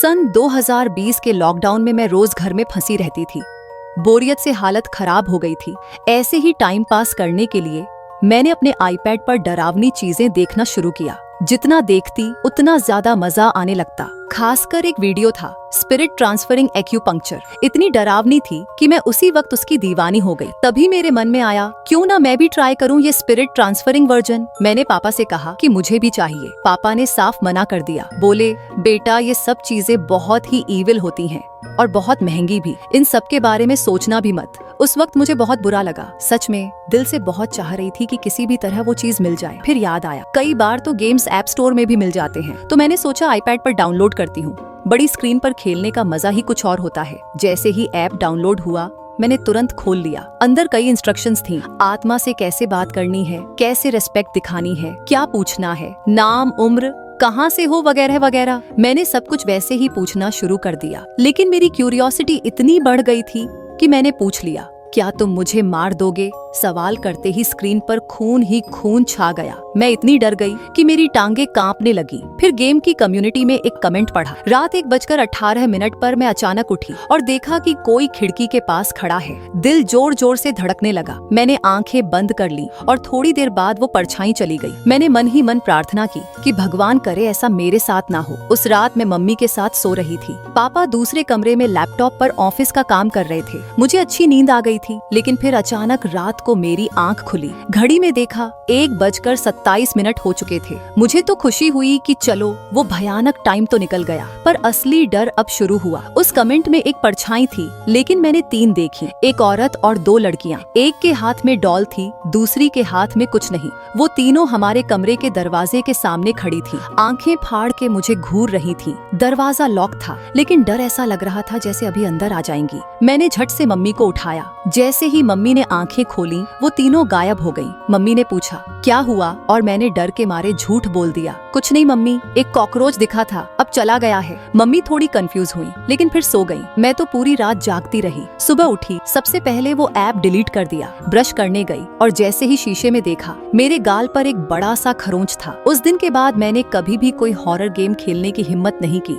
सन 2020 के लॉकडाउन में मैं रोज घर में फंसी रहती थी। बोरियत से हालत खराब हो गई थी। ऐसे ही टाइम पास करने के लिए मैंने अपने आईपैड पर डरावनी चीजें देखना शुरू किया। जितना देखती उतना ज्यादा मजा आने लगता। खासकर एक वीडियो था स्पिरिट ट्रांसफरिंग एक्यूपंक्चर। इतनी डरावनी थी कि मैं उसी वक्त उसकी दीवानी हो गई। तभी मेरे मन में आया, क्यों ना मैं भी ट्राई करूं ये स्पिरिट ट्रांसफरिंग वर्जन। मैंने पापा से कहा कि मुझे भी चाहिए। पापा ने साफ मना कर दिया। बोले, बेटा ये सब चीजें बहुत ही ईविल होती हैं और बहुत महंगी भी। इन सब के बारे में सोचना भी मत। उस वक्त मुझे बहुत बुरा लगा। सच में दिल से बहुत चाह रही थी कि किसी भी तरह वो चीज मिल जाए। फिर याद आया, कई बार तो गेम्स ऐप स्टोर में भी मिल जाते हैं, तो मैंने सोचा आईपैड पर डाउनलोड करती हूँ। बड़ी स्क्रीन पर खेलने का मजा ही कुछ और होता है। जैसे ही ऐप डाउनलोड हुआ मैंने तुरंत खोल लिया। अंदर कई इंस्ट्रक्शंस थी। आत्मा से कैसे बात करनी है, कैसे रिस्पेक्ट दिखानी है, क्या पूछना है, नाम, उम्र, कहाँ से हो, वगैरह वगैरह। मैंने सब कुछ वैसे ही पूछना शुरू कर दिया। लेकिन मेरी क्यूरियोसिटी इतनी बढ़ गई थी कि मैंने पूछ लिया, क्या तुम मुझे मार दोगे? सवाल करते ही स्क्रीन पर खून ही खून छा गया। मैं इतनी डर गई कि मेरी टांगें कांपने लगी। फिर गेम की कम्युनिटी में एक कमेंट पढ़ा। रात 1:18 पर मैं अचानक उठी और देखा कि कोई खिड़की के पास खड़ा है। दिल जोर जोर से धड़कने लगा। मैंने आंखें बंद कर ली और थोड़ी देर बाद वो परछाई चली गई। मैंने मन ही मन प्रार्थना की कि भगवान करे ऐसा मेरे साथ ना हो। उस रात मैं मम्मी के साथ सो रही थी। पापा दूसरे कमरे में लैपटॉप पर ऑफिस का काम कर रहे थे। मुझे अच्छी नींद आ गई थी। लेकिन फिर अचानक रात को मेरी आंख खुली। घड़ी में देखा 1:27 हो चुके थे। मुझे तो खुशी हुई कि चलो वो भयानक टाइम तो निकल गया, पर असली डर अब शुरू हुआ। उस कमेंट में एक परछाई थी, लेकिन मैंने 3 देखी। एक औरत और 2 लड़कियां। एक के हाथ में डॉल थी, दूसरी के हाथ में कुछ नहीं। वो तीनों हमारे कमरे के दरवाजे के सामने खड़ी थी। आंखें फाड़ के मुझे घूर रही थी। दरवाजा लॉक था, लेकिन डर ऐसा लग रहा था जैसे अभी अंदर आ जाएंगी। मैंने झट से मम्मी को उठाया। जैसे ही मम्मी ने आंखें खोली वो तीनों गायब हो गईं। मम्मी ने पूछा, क्या हुआ? और मैंने डर के मारे झूठ बोल दिया, कुछ नहीं मम्मी, एक कॉकरोच दिखा था, अब चला गया है। मम्मी थोड़ी कंफ्यूज हुई, लेकिन फिर सो गई। मैं तो पूरी रात जागती रही। सुबह उठी, सबसे पहले वो ऐप डिलीट कर दिया। ब्रश करने गई और जैसे ही शीशे में देखा, मेरे गाल पर एक बड़ा सा खरोंच था। उस दिन के बाद मैंने कभी भी कोई हॉरर गेम खेलने की हिम्मत नहीं की।